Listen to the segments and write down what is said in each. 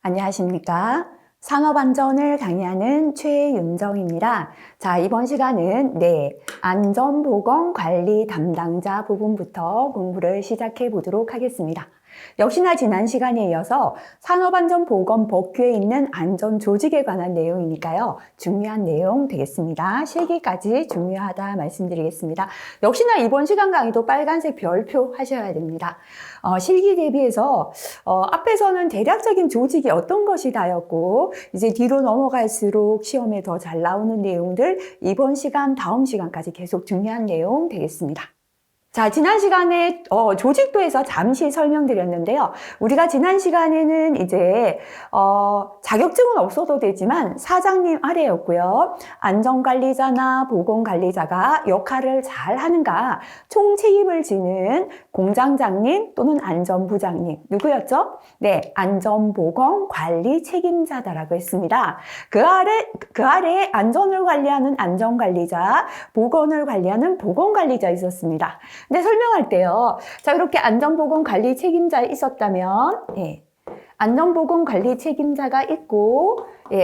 안녕하십니까. 산업안전을 강의하는 최윤정입니다. 자, 이번 시간은 안전보건관리 담당자 부분부터 공부를 시작해 보도록 하겠습니다. 역시나 지난 시간에 이어서 산업안전보건법규에 있는 안전조직에 관한 내용이니까요. 중요한 내용 되겠습니다. 실기까지 중요하다 말씀드리겠습니다. 역시나 이번 시간 강의도 빨간색 별표 하셔야 됩니다. 실기 대비해서 앞에서는 대략적인 조직이 어떤 것이다였고 이제 뒤로 넘어갈수록 시험에 더 잘 나오는 내용들 이번 시간, 다음 시간까지 계속 중요한 내용 되겠습니다. 자, 지난 시간에 조직도에서 잠시 설명드렸는데요. 우리가 지난 시간에는 이제 자격증은 없어도 되지만 사장님 아래였고요. 안전관리자나 보건관리자가 역할을 잘 하는가 총 책임을 지는 공장장님 또는 안전부장님 누구였죠? 네, 안전보건관리 책임자다라고 했습니다. 그 아래에 안전을 관리하는 안전관리자, 보건을 관리하는 보건관리자 있었습니다. 근데 설명할 때요. 자, 그렇게 안전보건관리 책임자 있었다면, 안전보건관리 책임자가 있고,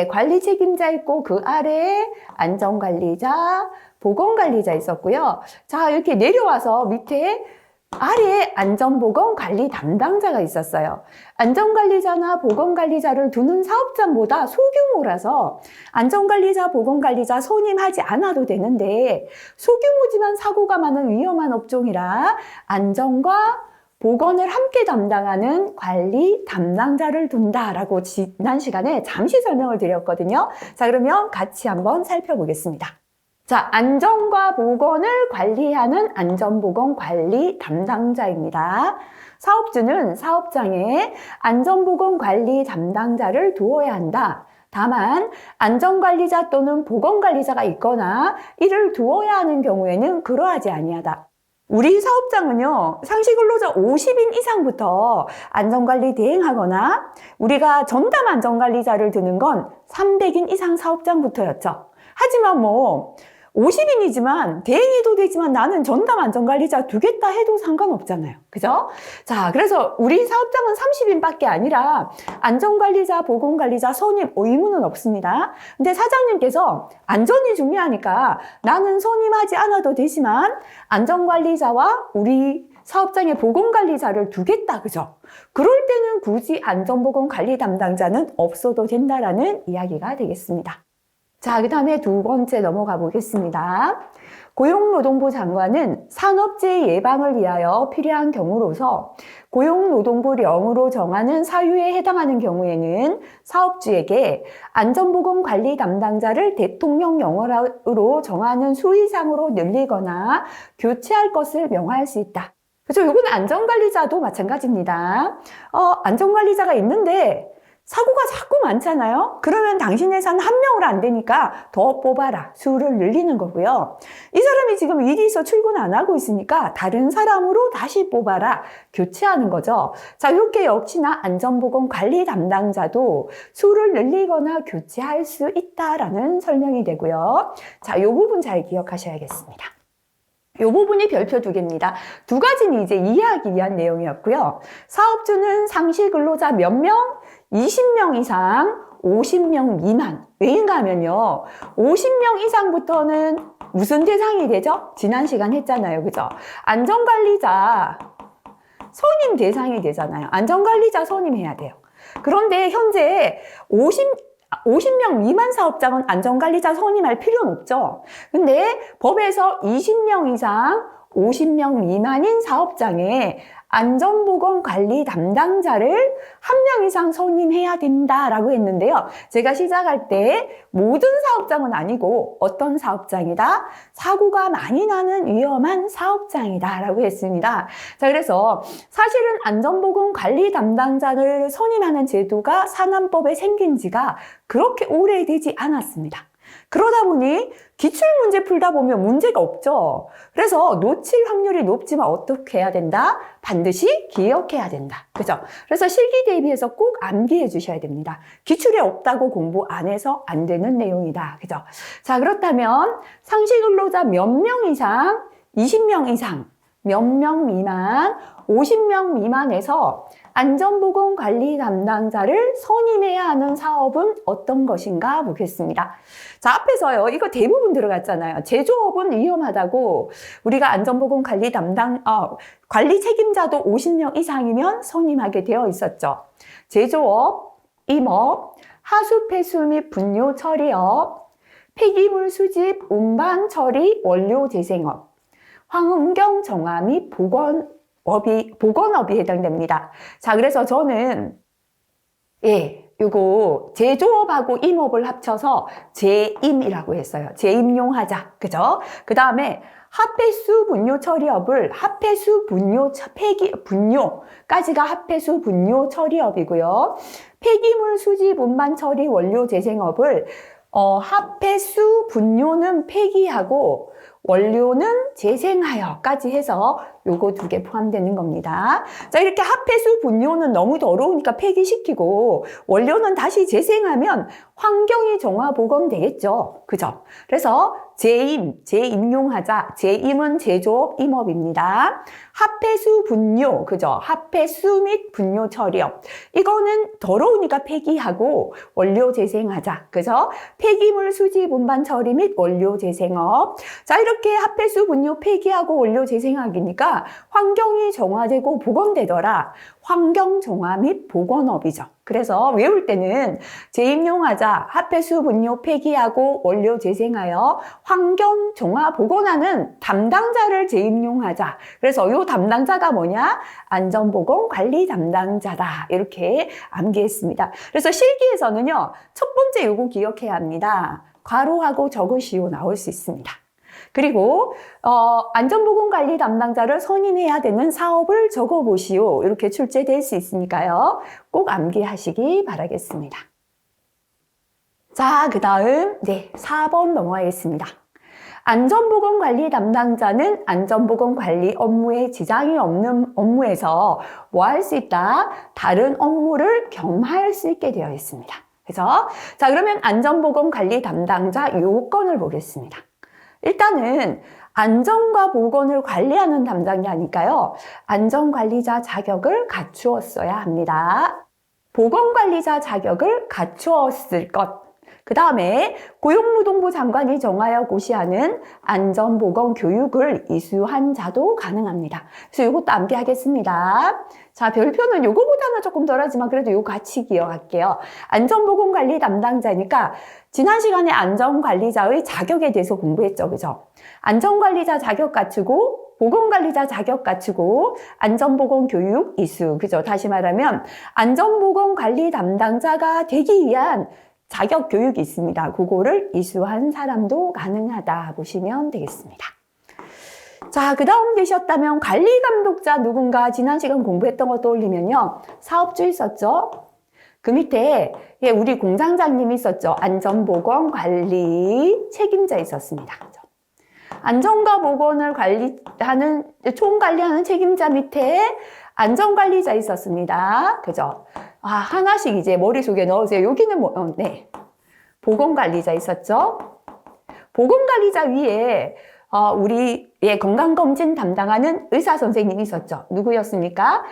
관리 책임자 있고, 그 아래에 안전관리자, 보건관리자 있었고요. 자, 이렇게 내려와서 밑에 아래에 안전보건관리 담당자가 있었어요. 안전관리자나 보건관리자를 두는 사업장보다 소규모라서 안전관리자, 보건관리자 선임하지 않아도 되는데 소규모지만 사고가 많은 위험한 업종이라 안전과 보건을 함께 담당하는 관리 담당자를 둔다라고 지난 시간에 잠시 설명을 드렸거든요. 자, 그러면 같이 한번 살펴보겠습니다. 자, 안전과 보건을 관리하는 안전보건관리 담당자입니다. 사업주는 사업장에 안전보건관리 담당자를 두어야 한다. 다만 안전관리자 또는 보건관리자가 있거나 이를 두어야 하는 경우에는 그러하지 아니하다. 우리 사업장은요, 상시근로자 50인 이상부터 안전관리 대행하거나 우리가 전담 안전관리자를 두는 건 300인 이상 사업장부터였죠. 하지만 50인이지만 대행해도 되지만 나는 전담 안전관리자 두겠다 해도 상관없잖아요. 그죠? 자, 그래서 우리 사업장은 30인밖에 아니라 안전관리자, 보건관리자 선임 의무는 없습니다. 근데 사장님께서 안전이 중요하니까 나는 선임하지 않아도 되지만 안전관리자와 우리 사업장의 보건관리자를 두겠다. 그죠? 그럴 때는 굳이 안전보건관리 담당자는 없어도 된다라는 이야기가 되겠습니다. 자, 그 다음에 두 번째 넘어가 보겠습니다. 고용노동부 장관은 산업재해 예방을 위하여 필요한 경우로서 고용노동부령으로 정하는 사유에 해당하는 경우에는 사업주에게 안전보건관리 담당자를 대통령령으로 정하는 수 이상으로 늘리거나 교체할 것을 명할 수 있다. 그렇죠? 이건 안전관리자도 마찬가지입니다. 안전관리자가 있는데 사고가 자꾸 많잖아요. 그러면 당신 회사는 한 명으로 안 되니까 더 뽑아라. 수를 늘리는 거고요. 이 사람이 지금 일이 있어 출근 안 하고 있으니까 다른 사람으로 다시 뽑아라. 교체하는 거죠. 자, 이렇게 역시나 안전보건관리 담당자도 수를 늘리거나 교체할 수 있다라는 설명이 되고요. 자, 이 부분 잘 기억하셔야겠습니다. 이 부분이 별표 2개입니다. 두 가지는 이제 이해하기 위한 내용이었고요. 사업주는 상시 근로자 몇 명? 20명 이상, 50명 미만. 왜인가 하면요. 50명 이상부터는 무슨 대상이 되죠? 지난 시간 했잖아요. 그죠? 안전관리자 선임 대상이 되잖아요. 안전관리자 선임해야 돼요. 그런데 현재 50명 미만 사업장은 안전관리자 선임할 필요는 없죠. 근데 법에서 20명 이상, 50명 미만인 사업장에 안전보건관리 담당자를 한 명 이상 선임해야 된다라고 했는데요. 제가 시작할 때 모든 사업장은 아니고 어떤 사업장이다? 사고가 많이 나는 위험한 사업장이다라고 했습니다. 자, 그래서 사실은 안전보건관리 담당자를 선임하는 제도가 산안법에 생긴 지가 그렇게 오래되지 않았습니다. 그러다 보니 기출문제 풀다 보면 문제가 없죠. 그래서 놓칠 확률이 높지만 어떻게 해야 된다? 반드시 기억해야 된다. 그죠? 그래서 실기 대비해서 꼭 암기해 주셔야 됩니다. 기출에 없다고 공부 안 해서 안 되는 내용이다. 그죠? 자, 그렇다면 상시 근로자 몇 명 이상, 20명 이상, 몇 명 미만, 50명 미만에서 안전보건관리 담당자를 선임해야 하는 사업은 어떤 것인가 보겠습니다. 자, 앞에서요. 이거 대부분 들어갔잖아요. 제조업은 위험하다고 우리가 안전보건관리 관리 책임자도 50명 이상이면 선임하게 되어 있었죠. 제조업, 임업, 하수 폐수 및 분뇨 처리업, 폐기물 수집, 운반 처리, 원료 재생업, 환경 정화 및 보건업이 해당됩니다. 자, 그래서 저는 요거 제조업하고 임업을 합쳐서 제임이라고 했어요. 제임용하자. 그죠? 그 다음에 핫폐수 분뇨 처리업을 핫폐수 분뇨까지가 핫폐수 분뇨 처리업이고요. 폐기물 수집 운반 처리 원료 재생업을 핫폐수 분뇨는 폐기하고 원료는 재생하여까지 해서 요거 2개 포함되는 겁니다. 자, 이렇게 핫폐수 분뇨는 너무 더러우니까 폐기시키고 원료는 다시 재생하면 환경이 정화 보건 되겠죠. 그죠? 그래서 제임용하자. 제임은 제조업, 임업입니다. 핫폐수 분뇨, 그죠? 핫폐수 및 분뇨 처리업. 이거는 더러우니까 폐기하고 원료 재생하자. 그죠? 폐기물 수집 운반 처리 및 원료 재생업. 자, 이렇게 핫폐수 분뇨 폐기하고 원료 재생하기니까 환경이 정화되고 복원되더라. 환경 정화 및 복원업이죠. 그래서 외울 때는 재임용하자, 핫폐수 분뇨 폐기하고 원료 재생하여 환경 정화 복원하는 담당자를 재임용하자. 그래서 이 담당자가 뭐냐? 안전보건관리 담당자다. 이렇게 암기했습니다. 그래서 실기에서는요, 첫 번째 요거 기억해야 합니다. 괄호하고 적으시오 나올 수 있습니다. 그리고 안전보건관리 담당자를 선임해야 되는 사업을 적어보시오. 이렇게 출제될 수 있으니까요. 꼭 암기하시기 바라겠습니다. 자, 그 다음 4번 넘어가겠습니다. 안전보건관리 담당자는 안전보건관리 업무에 지장이 없는 업무에서 뭐 할 수 있다? 다른 업무를 겸할 수 있게 되어 있습니다. 그죠? 자, 그러면 안전보건관리 담당자 요건을 보겠습니다. 일단은 안전과 보건을 관리하는 담당자니까요. 안전관리자 자격을 갖추었어야 합니다. 보건관리자 자격을 갖추었을 것. 그 다음에 고용노동부 장관이 정하여 고시하는 안전보건 교육을 이수한 자도 가능합니다. 그래서 이것도 암기하겠습니다. 자, 별표는 요거보다는 조금 덜하지만 그래도 요거 같이 기억할게요. 안전보건관리 담당자니까 지난 시간에 안전관리자의 자격에 대해서 공부했죠. 그죠? 안전관리자 자격 갖추고 보건관리자 자격 갖추고 안전보건교육 이수. 그죠? 다시 말하면 안전보건관리 담당자가 되기 위한 자격 교육이 있습니다. 그거를 이수한 사람도 가능하다 보시면 되겠습니다. 자, 그 다음 되셨다면 관리감독자 누군가 지난 시간 공부했던 거 떠올리면요. 사업주 있었죠? 그 밑에 우리 공장장님이 있었죠. 안전보건관리 책임자 있었습니다. 안전과 보건을 총관리하는 책임자 밑에 안전관리자 있었습니다. 그죠? 하나씩 이제 머릿속에 넣으세요. 여기는 보건관리자 있었죠? 보건관리자 위에 우리의 건강검진 담당하는 의사 선생님이 있었죠. 누구였습니까?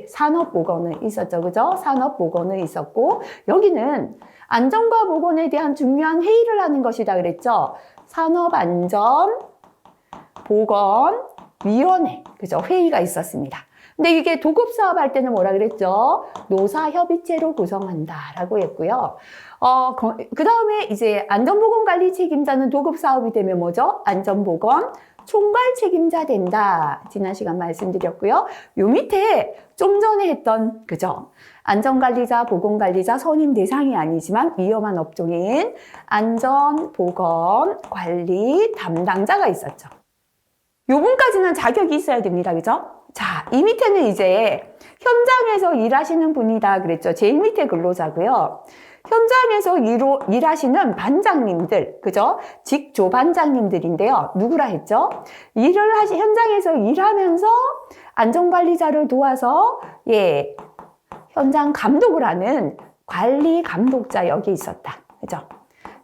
산업보건의 있었죠. 그죠? 산업보건의 있었고, 여기는 안전과 보건에 대한 중요한 회의를 하는 것이다 그랬죠. 산업안전보건위원회. 그죠? 회의가 있었습니다. 근데 이게 도급사업 할 때는 뭐라 그랬죠? 노사협의체로 구성한다라고 했고요. 그 다음에 이제 안전보건관리 책임자는 도급사업이 되면 뭐죠? 안전보건 총괄 책임자 된다. 지난 시간 말씀드렸고요. 요 밑에 좀 전에 했던, 그죠? 안전관리자, 보건관리자 선임 대상이 아니지만 위험한 업종인 안전보건관리 담당자가 있었죠. 요분까지는 자격이 있어야 됩니다. 그죠? 자, 이 밑에는 이제 현장에서 일하시는 분이다 그랬죠. 제일 밑에 근로자고요. 현장에서 일하시는 반장님들, 그죠? 직조반장님들인데요. 누구라 했죠? 현장에서 일하면서 안전관리자를 도와서, 현장 감독을 하는 관리 감독자 여기 있었다. 그죠?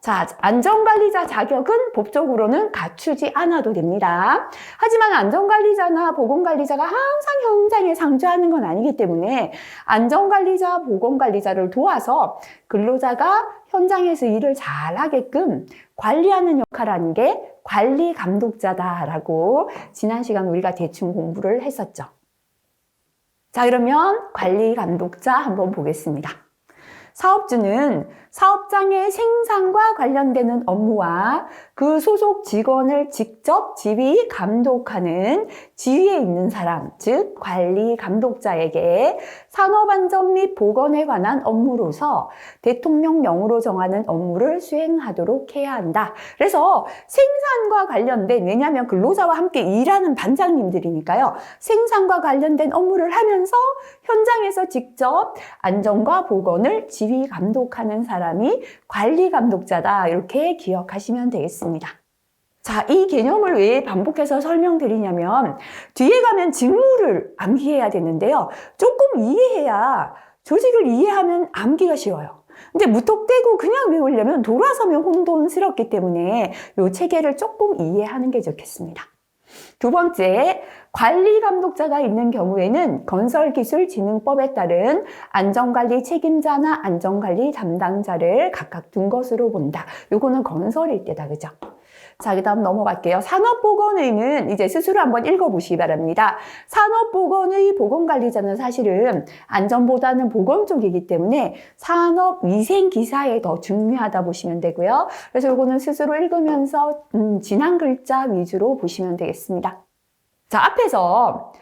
자, 안전관리자 자격은 법적으로는 갖추지 않아도 됩니다. 하지만 안전관리자나 보건관리자가 항상 현장에 상주하는 건 아니기 때문에 안전관리자, 보건관리자를 도와서 근로자가 현장에서 일을 잘하게끔 관리하는 역할을 게 관리감독자다라고 지난 시간 우리가 대충 공부를 했었죠. 자, 그러면 관리감독자 한번 보겠습니다. 사업주는 사업장의 생산과 관련되는 업무와 그 소속 직원을 직접 지휘 감독하는 지위에 있는 사람, 즉 관리 감독자에게 산업안전 및 보건에 관한 업무로서 대통령령으로 정하는 업무를 수행하도록 해야 한다. 그래서 생산과 관련된, 왜냐하면 근로자와 함께 일하는 반장님들이니까요. 생산과 관련된 업무를 하면서 현장에서 직접 안전과 보건을 지휘 감독하는 사람이 관리 감독자다. 이렇게 기억하시면 되겠습니다. 자, 이 개념을 왜 반복해서 설명드리냐면 뒤에 가면 직무를 암기해야 되는데요. 조금 이해해야 조직을 이해하면 암기가 쉬워요. 근데 무턱대고 그냥 외우려면 돌아서면 혼돈스럽기 때문에 이 체계를 조금 이해하는 게 좋겠습니다. 두 번째, 관리감독자가 있는 경우에는 건설기술진흥법에 따른 안전관리 책임자나 안전관리 담당자를 각각 둔 것으로 본다. 요거는 건설일 때다, 그죠? 자, 그 다음 넘어갈게요. 산업보건의는 이제 스스로 한번 읽어보시기 바랍니다. 산업보건의 보건관리자는 사실은 안전보다는 보건 쪽이기 때문에 산업위생기사에 더 중요하다 보시면 되고요. 그래서 이거는 스스로 읽으면서 지난 글자 위주로 보시면 되겠습니다. 자, 앞에서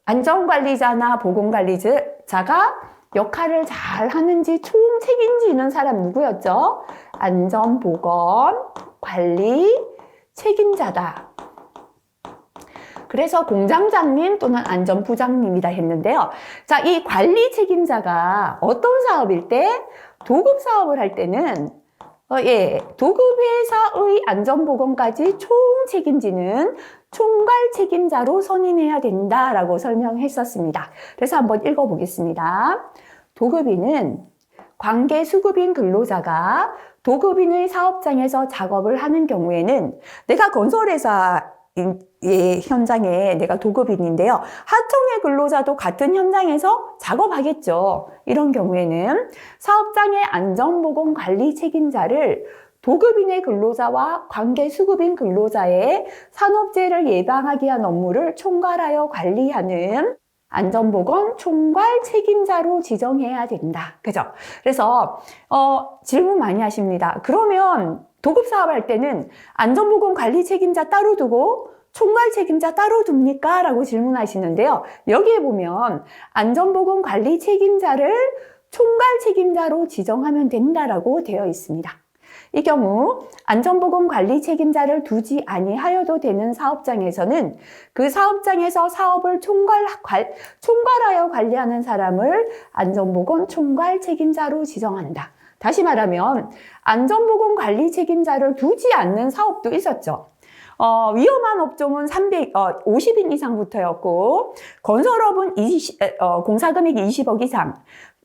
안전관리자나 보건관리자가 역할을 잘 하는지 총 책임지는 사람 누구였죠? 안전보건 관리 책임자다. 그래서 공장장님 또는 안전부장님이다 했는데요. 자, 이 관리 책임자가 어떤 사업일 때? 도급 사업을 할 때는 도급회사의 안전보건까지 총 책임지는 총괄 책임자로 선임해야 된다라고 설명했었습니다. 그래서 한번 읽어보겠습니다. 도급인은 관계 수급인 근로자가 도급인의 사업장에서 작업을 하는 경우에는 내가 건설회사 현장에 내가 도급인인데요. 하청의 근로자도 같은 현장에서 작업하겠죠. 이런 경우에는 사업장의 안전보건 관리 책임자를 도급인의 근로자와 관계 수급인 근로자의 산업재해를 예방하기 위한 업무를 총괄하여 관리하는 안전보건 총괄 책임자로 지정해야 된다. 그죠? 그래서 질문 많이 하십니다. 그러면 도급 사업할 때는 안전보건 관리 책임자 따로 두고 총괄 책임자 따로 둡니까? 라고 질문하시는데요. 여기에 보면 안전보건 관리 책임자를 총괄 책임자로 지정하면 된다라고 되어 있습니다. 이 경우 안전보건 관리 책임자를 두지 아니하여도 되는 사업장에서는 그 사업장에서 사업을 총괄하여 관리하는 사람을 안전보건 총괄 책임자로 지정한다. 다시 말하면 안전보건 관리 책임자를 두지 않는 사업도 있었죠. 위험한 업종은 50인 이상부터였고 건설업은 공사금액이 20억 이상,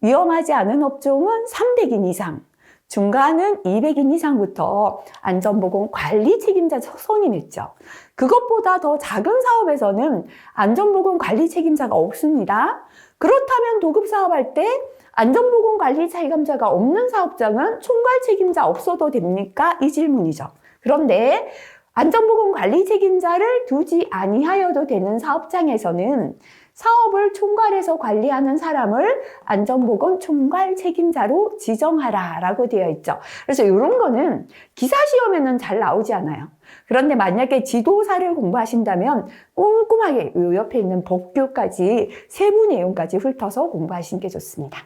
위험하지 않은 업종은 300인 이상, 중간은 200인 이상부터 안전보건 관리 책임자 선임했죠. 그것보다 더 작은 사업에서는 안전보건 관리 책임자가 없습니다. 그렇다면 도급 사업할 때 안전보건 관리 책임자가 없는 사업장은 총괄 책임자 없어도 됩니까? 이 질문이죠. 그런데 안전보건 관리 책임자를 두지 아니하여도 되는 사업장에서는 사업을 총괄해서 관리하는 사람을 안전보건 총괄 책임자로 지정하라 라고 되어 있죠. 그래서 이런 거는 기사 시험에는 잘 나오지 않아요. 그런데 만약에 지도사를 공부하신다면 꼼꼼하게 이 옆에 있는 법규까지 세부 내용까지 훑어서 공부하시는 게 좋습니다.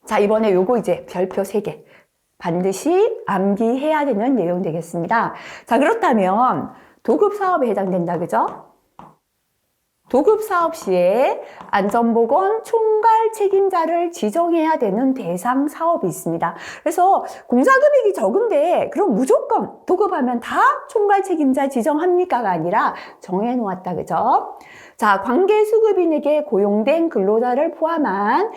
자, 이번에 요거 이제 별표 3개. 반드시 암기해야 되는 내용 되겠습니다. 자, 그렇다면 도급 사업에 해당된다, 그죠? 도급 사업 시에 안전보건 총괄 책임자를 지정해야 되는 대상 사업이 있습니다. 그래서 공사금액이 적은데 그럼 무조건 도급하면 다 총괄 책임자 지정합니까가 아니라 정해놓았다, 그죠? 자, 관계 수급인에게 고용된 근로자를 포함한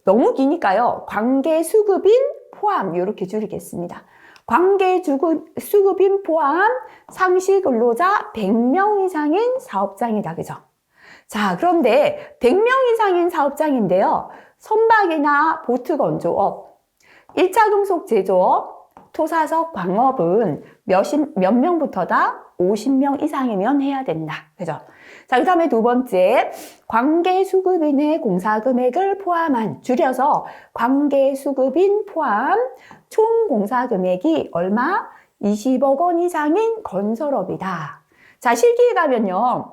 너무 기니까요. 관계 수급인 포함 이렇게 줄이겠습니다. 관계수급인 포함 상시 근로자 100명 이상인 사업장이다. 그죠? 자, 그런데 100명 이상인 사업장인데요. 선박이나 보트 건조업, 1차 금속 제조업, 토사석 광업은 몇 명부터다? 50명 이상이면 해야 된다. 그죠? 자, 그 다음에 두 번째, 관계수급인의 공사금액을 포함한, 줄여서 관계수급인 포함 총 공사금액이 얼마? 20억 원 이상인 건설업이다. 자, 실기에 가면요,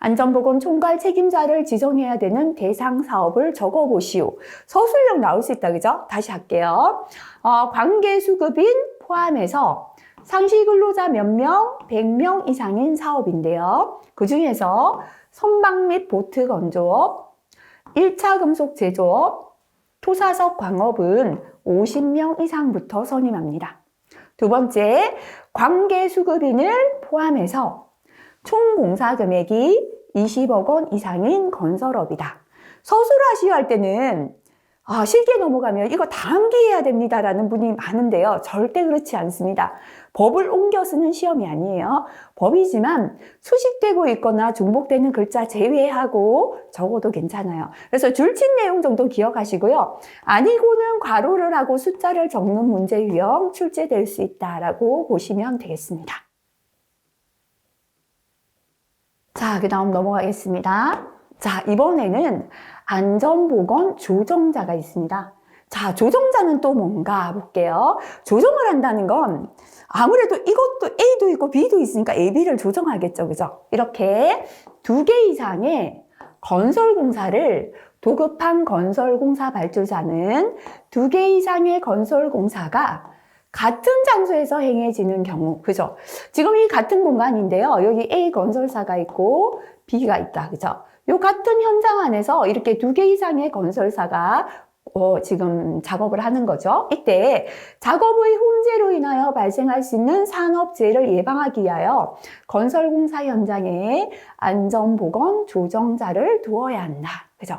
안전보건 총괄 책임자를 지정해야 되는 대상 사업을 적어보시오. 서술형 나올 수 있다, 그죠? 다시 할게요. 관계수급인 포함해서 상시 근로자 몇 명? 100명 이상인 사업인데요. 그 중에서 선박 및 보트 건조업, 1차 금속 제조업, 토사석 광업은 50명 이상부터 선임합니다. 두 번째, 관계수급인을 포함해서 총 공사 금액이 20억 원 이상인 건설업이다. 서술하시오 할 때는 실기에 넘어가면 이거 다 암기해야 됩니다라는 분이 많은데요. 절대 그렇지 않습니다. 법을 옮겨 쓰는 시험이 아니에요. 법이지만 수식되고 있거나 중복되는 글자 제외하고 적어도 괜찮아요. 그래서 줄친 내용 정도 기억하시고요. 아니고는 괄호를 하고 숫자를 적는 문제 유형 출제될 수 있다라고 보시면 되겠습니다. 자, 그 다음 넘어가겠습니다. 자, 이번에는 안전보건 조정자가 있습니다. 자, 조정자는 또 뭔가 볼게요. 조정을 한다는 건 아무래도 이것도 A도 있고 B도 있으니까 A, B를 조정하겠죠. 그죠? 이렇게 2개 이상의 건설공사를 도급한 건설공사 발주자는 2개 이상의 건설공사가 같은 장소에서 행해지는 경우, 그죠? 지금 이 같은 공간인데요. 여기 A 건설사가 있고 B가 있다. 그죠? 요 같은 현장 안에서 이렇게 2개 이상의 건설사가 지금 작업을 하는 거죠. 이때 작업의 홈재로 인하여 발생할 수 있는 산업재해를 예방하기 위하여 건설공사 현장에 안전보건 조정자를 두어야 한다. 그죠?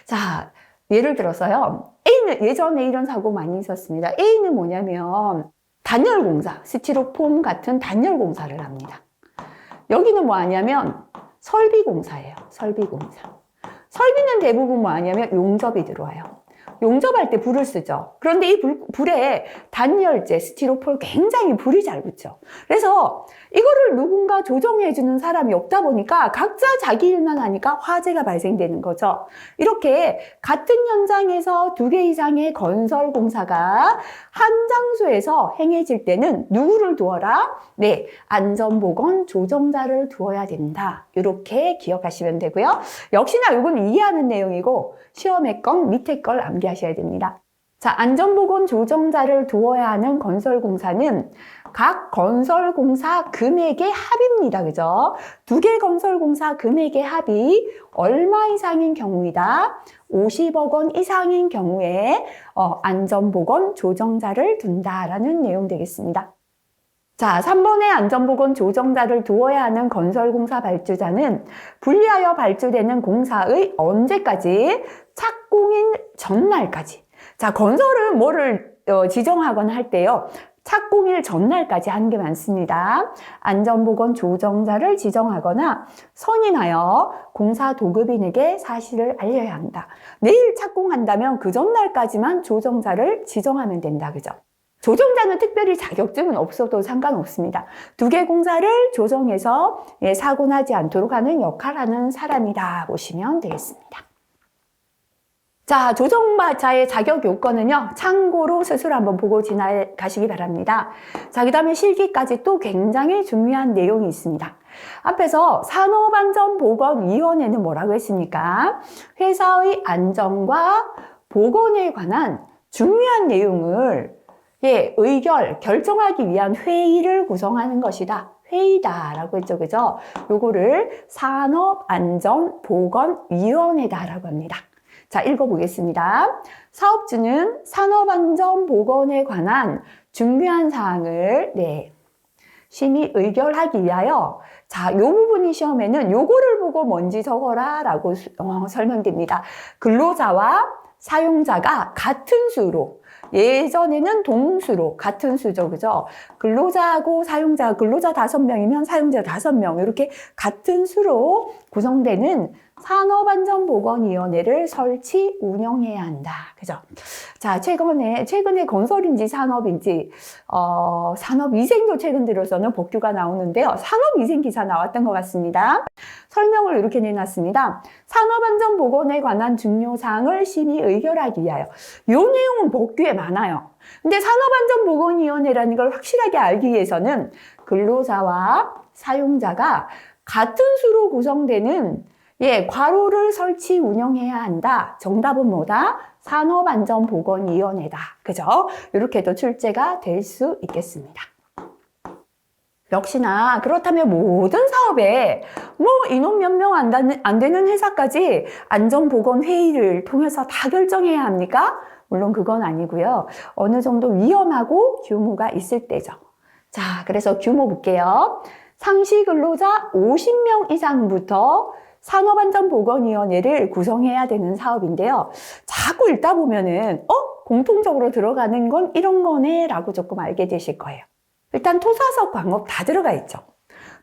자, 예를 들어서요. A는 예전에 이런 사고 많이 있었습니다. A는 뭐냐면 단열공사, 스티로폼 같은 단열공사를 합니다. 여기는 뭐 하냐면 설비공사예요. 설비공사. 설비는 대부분 뭐 하냐면 용접이 들어와요. 용접할 때 불을 쓰죠. 그런데 이 불에 단열재, 스티로폴 굉장히 불이 잘 붙죠. 그래서 이거를 누군가 조정해주는 사람이 없다 보니까 각자 자기 일만 하니까 화재가 발생되는 거죠. 이렇게 같은 현장에서 2개 이상의 건설공사가 한 장소에서 행해질 때는 누구를 두어라? 네, 안전보건 조정자를 두어야 된다. 이렇게 기억하시면 되고요. 역시나 이건 이해하는 내용이고 시험의 건 밑에 걸 암기하셔야 됩니다. 자, 안전보건 조정자를 두어야 하는 건설공사는 각 건설공사 금액의 합입니다. 그죠? 2개 건설공사 금액의 합이 얼마 이상인 경우이다? 50억 원 이상인 경우에 안전보건 조정자를 둔다라는 내용 되겠습니다. 자, 3번의 안전보건 조정자를 두어야 하는 건설공사 발주자는 분리하여 발주되는 공사의 언제까지? 착공인 전날까지. 자, 건설은 뭐를 지정하거나 할 때요. 착공일 전날까지 하는 게 많습니다. 안전보건 조정자를 지정하거나 선임하여 공사 도급인에게 사실을 알려야 한다. 내일 착공한다면 그 전날까지만 조정자를 지정하면 된다. 그죠? 조정자는 특별히 자격증은 없어도 상관없습니다. 2개 공사를 조정해서 사고 나지 않도록 하는 역할하는 사람이다 보시면 되겠습니다. 자, 조정자의 자격 요건은요, 참고로 스스로 한번 보고 지나가시기 바랍니다. 자, 그 다음에 실기까지 또 굉장히 중요한 내용이 있습니다. 앞에서 산업안전보건위원회는 뭐라고 했습니까? 회사의 안전과 보건에 관한 중요한 내용을 결정하기 위한 회의를 구성하는 것이다. 회의다라고 했죠. 그죠? 요거를 산업안전보건위원회다라고 합니다. 자, 읽어보겠습니다. 사업주는 산업안전보건에 관한 중요한 사항을 심의 의결하기 위하여 자, 요 부분이 시험에는 요거를 보고 뭔지 적어라 라고 설명됩니다. 근로자와 사용자가 같은 수로 예전에는 동수로 같은 수죠. 그죠? 근로자하고 사용자, 근로자 5명이면 사용자 5명 이렇게 같은 수로 구성되는 산업안전보건위원회를 설치 운영해야 한다. 그죠? 자, 최근에 건설인지 산업인지, 산업위생도 최근 들어서는 복규가 나오는데요. 산업위생 기사 나왔던 것 같습니다. 설명을 이렇게 내놨습니다. 산업안전보건에 관한 중요사항을 심의 의결하기 위하여. 이 내용은 복규에 많아요. 근데 산업안전보건위원회라는 걸 확실하게 알기 위해서는 근로자와 사용자가 같은 수로 구성되는 괄호를 설치 운영해야 한다. 정답은 뭐다? 산업안전보건위원회다. 그죠? 이렇게도 출제가 될 수 있겠습니다. 역시나 그렇다면 모든 사업에 인원 몇 명 안 되는 회사까지 안전보건회의를 통해서 다 결정해야 합니까? 물론 그건 아니고요. 어느 정도 위험하고 규모가 있을 때죠. 자, 그래서 규모 볼게요. 상시 근로자 50명 이상부터 산업안전보건위원회를 구성해야 되는 사업인데요. 자꾸 읽다 보면은 공통적으로 들어가는 건 이런 거네 라고 조금 알게 되실 거예요. 일단 토사석 광업 다 들어가 있죠.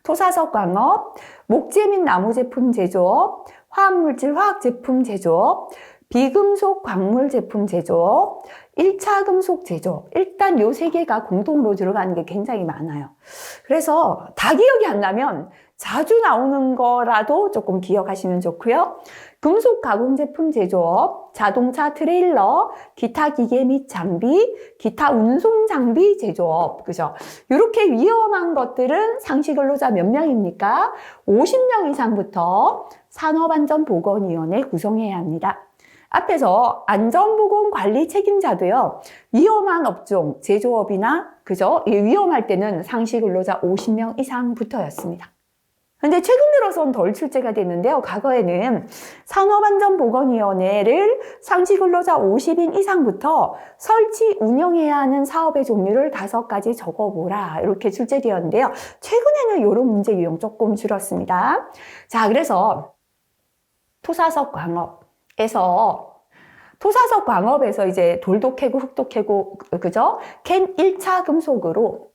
토사석 광업, 목재 및 나무 제품 제조업, 화학물질 화학 제품 제조업, 비금속 광물 제품 제조업, 1차 금속 제조업. 일단 요 3개가 공통으로 들어가는 게 굉장히 많아요. 그래서 다 기억이 안 나면 자주 나오는 거라도 조금 기억하시면 좋고요. 금속 가공 제품 제조업, 자동차 트레일러, 기타 기계 및 장비, 기타 운송 장비 제조업. 그죠? 이렇게 위험한 것들은 상시 근로자 몇 명입니까? 50명 이상부터 산업안전보건위원회 구성해야 합니다. 앞에서 안전보건관리 책임자도요, 위험한 업종, 제조업이나, 그죠? 위험할 때는 상시 근로자 50명 이상부터였습니다. 근데 최근 들어선 덜 출제가 됐는데요. 과거에는 산업안전보건위원회를 상시 근로자 50인 이상부터 설치 운영해야 하는 사업의 종류를 5가지 적어보라. 이렇게 출제되었는데요. 최근에는 이런 문제 유형 조금 줄었습니다. 자, 그래서 토사석 광업에서 이제 돌도 캐고 흙도 캐고, 그죠? 캔 1차 금속으로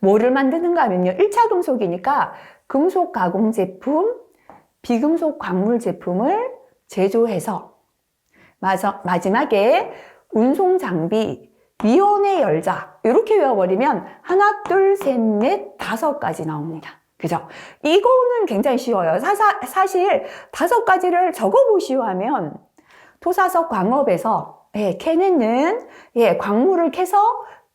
뭐를 만드는가 하면요. 1차 금속이니까 금속 가공 제품, 비금속 광물 제품을 제조해서 마지막에 운송 장비, 위원회 열자 이렇게 외워버리면 하나, 둘, 셋, 넷, 5가지 나옵니다. 그죠? 이거는 굉장히 쉬워요. 사실 5가지를 적어보시오 하면 토사석 광업에서 캐내는 광물을 캐서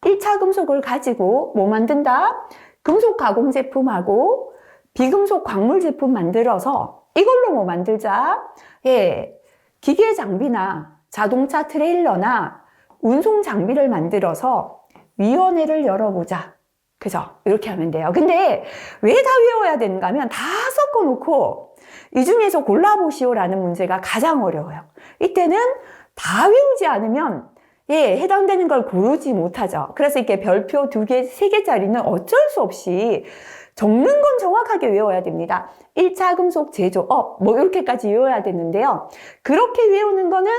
1차 금속을 가지고 뭐 만든다? 금속 가공 제품하고 비금속 광물 제품 만들어서 이걸로 뭐 만들자? 기계 장비나 자동차 트레일러나 운송 장비를 만들어서 위원회를 열어보자. 그죠? 이렇게 하면 돼요. 근데 왜 다 외워야 되는가 하면 다 섞어놓고 이 중에서 골라보시오라는 문제가 가장 어려워요. 이때는 다 외우지 않으면 해당되는 걸 고르지 못하죠. 그래서 이렇게 별표 2개, 3개짜리는 어쩔 수 없이 적는 건 정확하게 외워야 됩니다. 1차 금속 제조업, 이렇게까지 외워야 되는데요. 그렇게 외우는 거는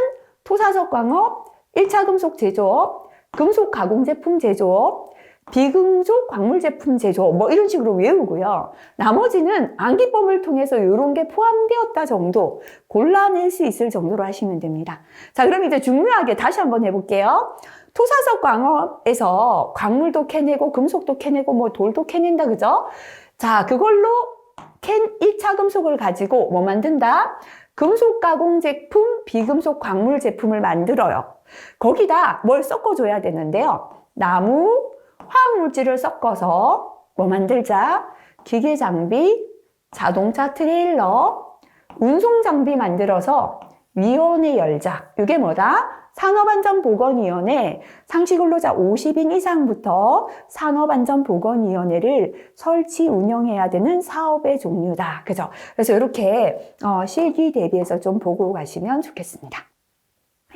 토사석 광업, 1차 금속 제조업, 금속 가공 제품 제조업, 비금속 광물 제품 제조업, 이런 식으로 외우고요. 나머지는 암기법을 통해서 이런 게 포함되었다 정도 골라낼 수 있을 정도로 하시면 됩니다. 자, 그럼 이제 중요하게 다시 한번 해볼게요. 토사석 광업에서 광물도 캐내고 금속도 캐내고 돌도 캐낸다, 그죠? 자, 그걸로 캔 1차 금속을 가지고 뭐 만든다? 금속 가공 제품, 비금속 광물 제품을 만들어요. 거기다 뭘 섞어줘야 되는데요. 나무, 화학물질을 섞어서 뭐 만들자? 기계 장비, 자동차 트레일러, 운송 장비 만들어서 위원회 열자. 이게 뭐다? 산업안전보건위원회, 상시 근로자 50인 이상부터 산업안전보건위원회를 설치 운영해야 되는 사업의 종류다. 그죠? 그래서 이렇게 실기 대비해서 좀 보고 가시면 좋겠습니다.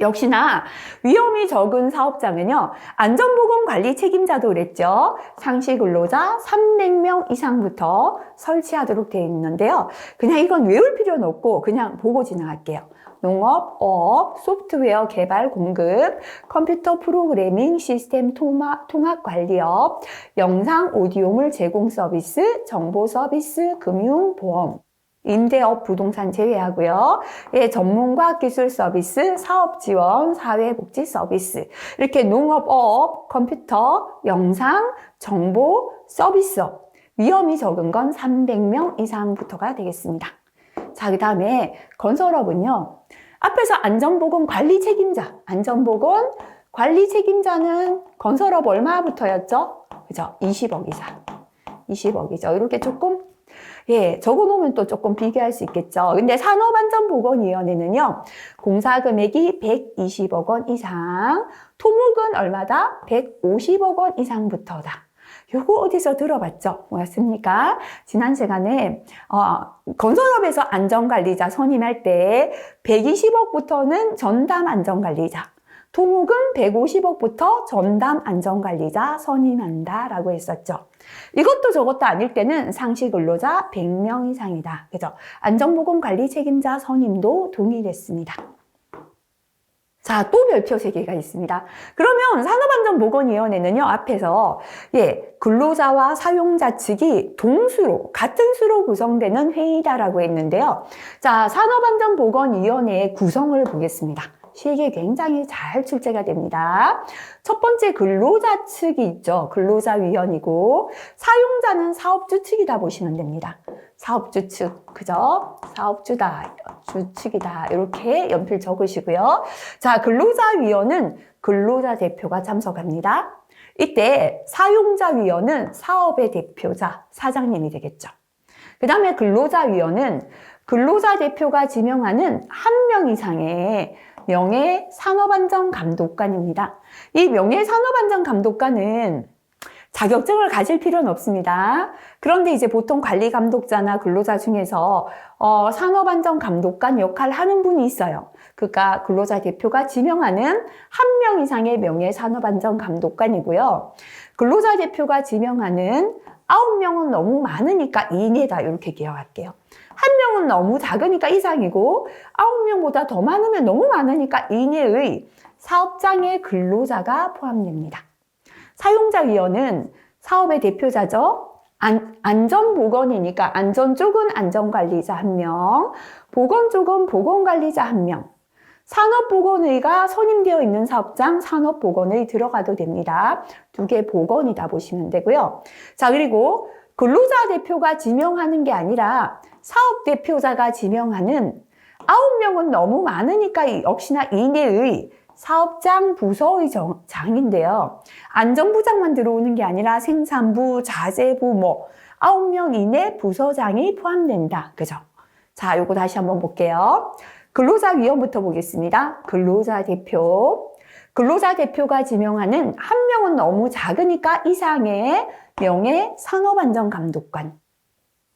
역시나 위험이 적은 사업장은요, 안전보건관리 책임자도 그랬죠. 상시 근로자 300명 이상부터 설치하도록 되어 있는데요. 그냥 이건 외울 필요는 없고 그냥 보고 지나갈게요. 농업, 어업, 소프트웨어 개발 공급, 컴퓨터 프로그래밍 시스템 통합 관리업, 영상 오디오물 제공 서비스, 정보 서비스, 금융, 보험, 임대업 부동산 제외하고요. 예, 전문과 기술 서비스, 사업 지원, 사회복지 서비스. 이렇게 농업, 어업, 컴퓨터, 영상, 정보, 서비스업. 위험이 적은 건 300명 이상부터가 되겠습니다. 자, 그 다음에 건설업은요. 앞에서 안전보건 관리 책임자. 안전보건 관리 책임자는 건설업 얼마부터였죠? 그죠? 20억 이상. 20억이죠. 이렇게 조금 예, 적어놓으면 또 조금 비교할 수 있겠죠. 근데 산업안전보건위원회는요, 공사 금액이 120억 원 이상, 토목은 얼마다? 150억 원 이상부터다. 요거 어디서 들어봤죠? 뭐였습니까? 지난 시간에 건설업에서 안전관리자 선임할 때 120억부터는 전담 안전관리자, 토목은 150억부터 전담 안전관리자 선임한다라고 했었죠. 이것도 저것도 아닐 때는 상시 근로자 100명 이상이다. 그죠? 안전보건 관리 책임자 선임도 동일했습니다. 자, 또 별표 3개가 있습니다. 그러면 산업안전보건위원회는요, 앞에서, 근로자와 사용자 측이 동수로, 같은 수로 구성되는 회의다라고 했는데요. 자, 산업안전보건위원회의 구성을 보겠습니다. 시에 굉장히 잘 출제가 됩니다. 첫 번째 근로자 측이 있죠. 근로자위원이고, 사용자는 사업주 측이다 보시면 됩니다. 사업주 측, 그죠? 사업주다, 주측이다. 이렇게 연필 적으시고요. 자, 근로자위원은 근로자 대표가 참석합니다. 이때 사용자위원은 사업의 대표자, 사장님이 되겠죠. 그 다음에 근로자위원은 근로자 대표가 지명하는 1명 이상의 명예산업안전감독관입니다. 이 명예산업안전감독관은 자격증을 가질 필요는 없습니다. 그런데 이제 보통 관리감독자나 근로자 중에서 산업안전감독관 역할을 하는 분이 있어요. 그러니까 근로자 대표가 지명하는 1명 이상의 명예산업안전감독관이고요. 근로자 대표가 지명하는 9명은 너무 많으니까 이내다 이렇게 기억할게요. 1명은 너무 작으니까 이상이고 9명보다 더 많으면 너무 많으니까 이내의 사업장의 근로자가 포함됩니다. 사용자위원은 사업의 대표자죠. 안전보건이니까 안전 쪽은 안전관리자 1명, 보건 쪽은 보건관리자 1명, 산업보건의가 선임되어 있는 사업장 산업보건의 들어가도 됩니다. 2개 보건이다 보시면 되고요. 자, 그리고 근로자 대표가 지명하는 게 아니라 사업 대표자가 지명하는 9명은 너무 많으니까 역시나 이내의 사업장 부서의 장인데요. 안전부장만 들어오는 게 아니라 생산부, 자재부 9명 이내 부서장이 포함된다. 그죠? 자, 요거 다시 한번 볼게요. 근로자위원부터 보겠습니다. 근로자 대표. 근로자 대표가 지명하는 1명은 너무 작으니까 이상의 명예산업안전감독관.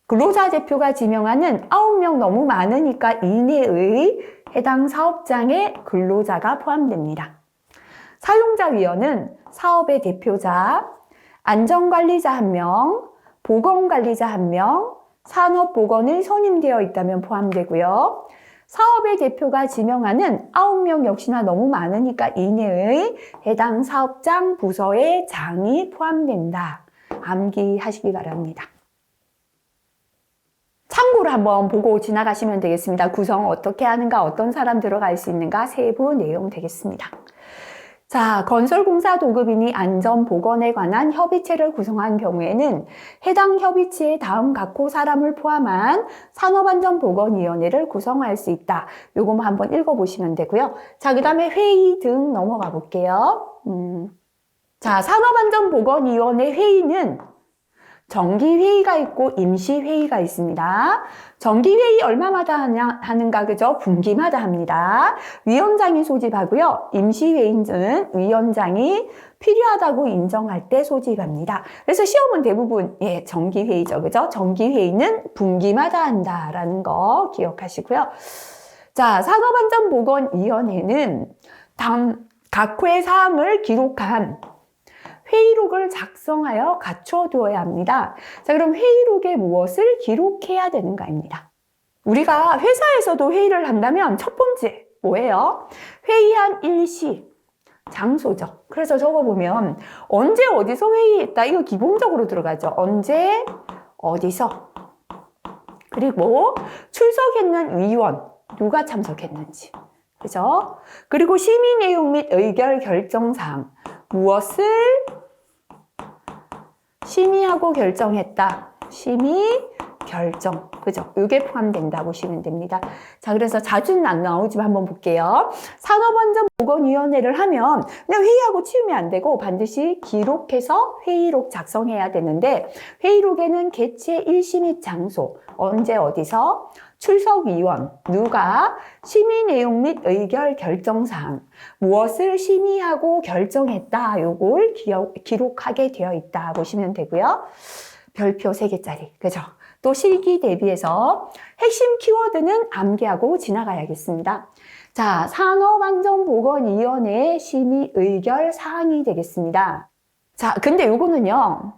근로자 대표가 지명하는 9명 너무 많으니까 이내의 해당 사업장에 근로자가 포함됩니다. 사용자위원은 사업의 대표자, 안전관리자 1명, 보건관리자 1명, 산업보건이 선임되어 있다면 포함되고요. 사업의 대표가 지명하는 9명 역시나 너무 많으니까 이내의 해당 사업장 부서의 장이 포함된다. 암기하시기 바랍니다. 참고로 한번 보고 지나가시면 되겠습니다. 구성 어떻게 하는가, 어떤 사람 들어갈 수 있는가, 세부 내용 되겠습니다. 자, 건설공사 도급인이 안전보건에 관한 협의체를 구성한 경우에는 해당 협의체에 다음 각호 사람을 포함한 산업안전보건위원회를 구성할 수 있다. 요거만 한번 읽어보시면 되고요. 자, 그 다음에 회의 등 넘어가 볼게요. 자, 산업안전보건위원회 회의는 정기회의가 있고 임시회의가 있습니다. 정기회의 얼마마다 하는가, 그죠? 분기마다 합니다. 위원장이 소집하고요. 임시회의는 위원장이 필요하다고 인정할 때 소집합니다. 그래서 시험은 대부분, 정기회의죠. 그죠? 정기회의는 분기마다 한다라는 거 기억하시고요. 자, 산업안전보건위원회는 각 회 사항을 기록한 회의록을 작성하여 갖춰두어야 합니다. 자, 그럼 회의록에 무엇을 기록해야 되는가입니다. 우리가 회사에서도 회의를 한다면 첫 번째 뭐예요? 회의한 일시, 장소죠. 그래서 적어보면 언제 어디서 회의했다. 이거 기본적으로 들어가죠. 언제 어디서. 그리고 출석했는 위원, 누가 참석했는지. 그죠? 그리고 심의 내용 및 의결 결정사항, 무엇을 심의하고 결정했다. 심의, 결정. 그죠? 이게 포함된다고 보시면 됩니다. 자, 그래서 자주는 안 나오지만 한번 볼게요. 산업안전보건위원회를 하면 그냥 회의하고 치우면 안 되고 반드시 기록해서 회의록 작성해야 되는데 회의록에는 개최 일시 및 장소, 언제 어디서, 출석위원, 누가, 심의 내용 및 의결 결정사항, 무엇을 심의하고 결정했다. 요걸 기록하게 되어 있다 보시면 되고요. 별표 3개짜리. 그죠? 또 실기 대비해서 핵심 키워드는 암기하고 지나가야겠습니다. 자, 산업안전보건위원회의 심의 의결 사항이 되겠습니다. 자, 근데 요거는요,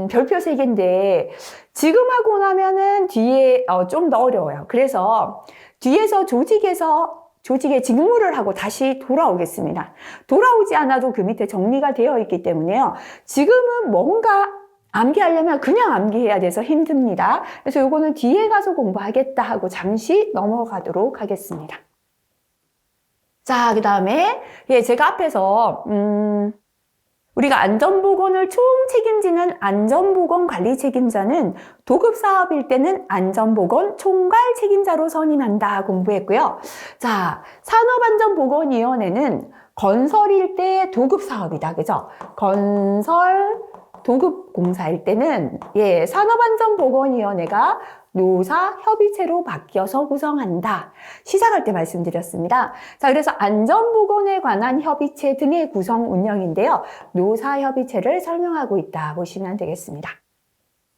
별표 3개인데, 지금 하고 나면은 뒤에 좀 더 어려워요. 그래서 뒤에서 조직의 직무를 하고 다시 돌아오겠습니다. 돌아오지 않아도 그 밑에 정리가 되어 있기 때문에요. 지금은 뭔가 암기하려면 그냥 암기해야 돼서 힘듭니다. 그래서 요거는 뒤에 가서 공부하겠다 하고 잠시 넘어가도록 하겠습니다. 자, 그 다음에 제가 앞에서 우리가 안전보건을 총 책임지는 안전보건관리 책임자는 도급사업일 때는 안전보건 총괄 책임자로 선임한다 공부했고요. 자, 산업안전보건위원회는 건설일 때 도급사업이다. 그죠? 건설 도급공사일 때는 산업안전보건위원회가 노사협의체로 바뀌어서 구성한다. 시작할 때 말씀드렸습니다. 자, 그래서 안전보건에 관한 협의체 등의 구성 운영인데요. 노사협의체를 설명하고 있다 보시면 되겠습니다.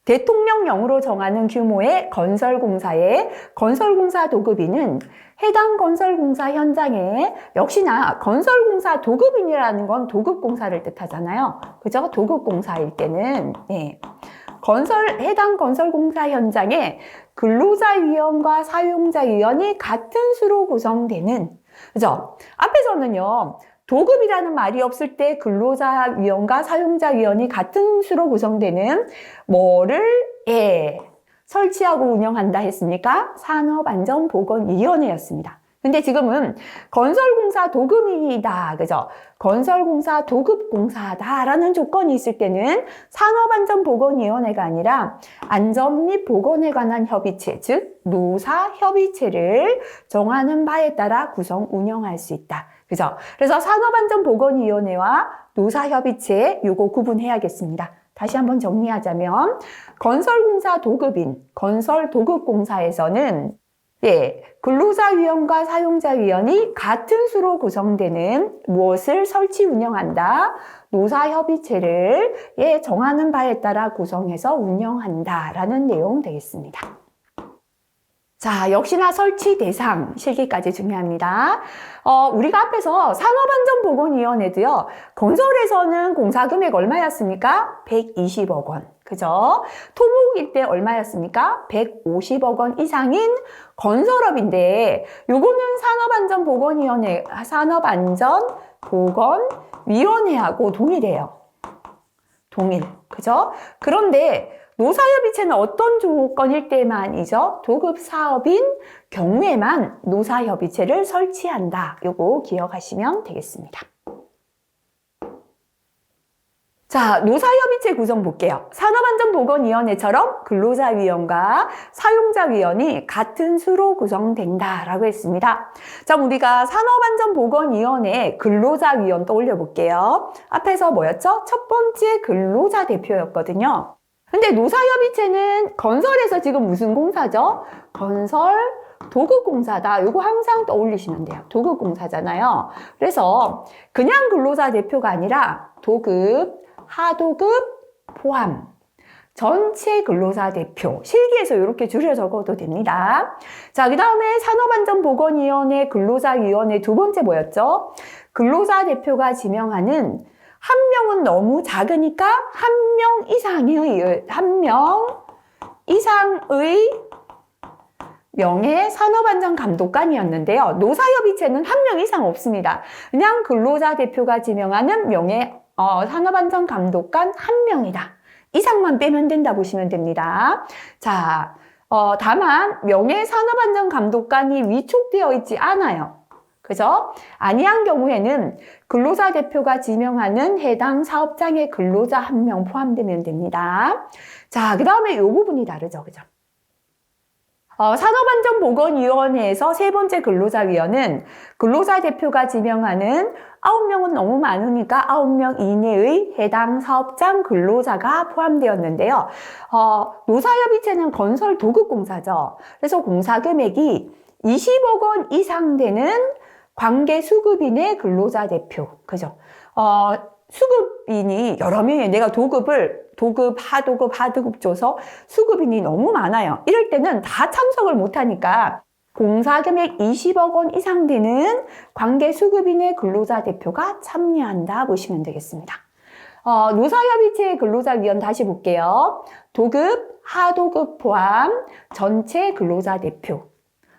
대통령령으로 정하는 규모의 건설공사의 건설공사 도급인은 해당 건설공사 현장에 역시나 건설공사 도급인이라는 건 도급공사를 뜻하잖아요. 그죠? 도급공사일 때는 해당 건설공사 현장에 근로자위원과 사용자위원이 같은 수로 구성되는, 그죠? 앞에서는요, 도급이라는 말이 없을 때 근로자위원과 사용자위원이 같은 수로 구성되는 뭐를 설치하고 운영한다 했습니까? 산업안전보건위원회였습니다. 근데 지금은 건설공사 도급이다, 그죠? 건설공사 도급공사다라는 조건이 있을 때는 산업안전보건위원회가 아니라 안전 및 보건에 관한 협의체, 즉 노사협의체를 정하는 바에 따라 구성 운영할 수 있다. 그죠? 그래서 산업안전보건위원회와 노사협의체 요거 구분해야겠습니다. 다시 한번 정리하자면 건설공사 도급인, 건설도급공사에서는 근로자위원과 사용자위원이 같은 수로 구성되는 무엇을 설치 운영한다. 노사협의체를 정하는 바에 따라 구성해서 운영한다라는 내용 되겠습니다. 자, 역시나 설치 대상, 실기까지 중요합니다. 우리가 앞에서 산업안전보건위원회도요, 건설에서는 공사금액 얼마였습니까? 120억 원. 그죠? 토목일 때 얼마였습니까? 150억 원 이상인 건설업인데, 요거는 산업안전보건위원회하고 동일해요. 동일. 그죠? 그런데, 노사협의체는 어떤 조건일 때만이죠? 도급사업인 경우에만 노사협의체를 설치한다. 요거 기억하시면 되겠습니다. 자, 노사협의체 구성 볼게요. 산업안전보건위원회처럼 근로자위원과 사용자위원이 같은 수로 구성된다라고 했습니다. 자, 우리가 산업안전보건위원회 근로자위원 떠올려 볼게요. 앞에서 뭐였죠? 첫 번째 근로자 대표였거든요. 근데 노사협의체는 건설에서 지금 무슨 공사죠? 건설 도급공사다. 요거 항상 떠올리시면 돼요. 도급공사잖아요. 그래서 그냥 근로자 대표가 아니라 도급, 하도급 포함. 전체 근로자 대표. 실기에서 이렇게 줄여 적어도 됩니다. 자, 그 다음에 산업안전보건위원회 근로자위원회 두 번째 뭐였죠? 근로자 대표가 지명하는 한 명은 너무 작으니까 한 명 이상의 명예산업안전감독관이었는데요. 노사협의체는 한 명 이상 없습니다. 그냥 근로자 대표가 지명하는 산업안전감독관 한 명이다. 이상만 빼면 된다 보시면 됩니다. 자, 다만 명예산업안전감독관이 위촉되어 있지 않아요. 그죠? 아니한 경우에는 근로자 대표가 지명하는 해당 사업장의 근로자 한 명 포함되면 됩니다. 자, 그 다음에 이 부분이 다르죠. 그죠? 산업안전보건위원회에서 세 번째 근로자위원은 근로자 대표가 지명하는 9명은 너무 많으니까 9명 이내의 해당 사업장 근로자가 포함되었는데요. 노사협의체는 건설 도급공사죠. 그래서 공사 금액이 20억 원 이상 되는 관계 수급인의 근로자 대표. 그죠? 수급인이 여러 명이 내가 도급, 하도급 줘서 수급인이 너무 많아요. 이럴 때는 다 참석을 못하니까 공사금액 20억 원 이상 되는 관계 수급인의 근로자 대표가 참여한다 보시면 되겠습니다. 노사협의체 근로자위원 다시 볼게요. 도급, 하도급 포함 전체 근로자 대표.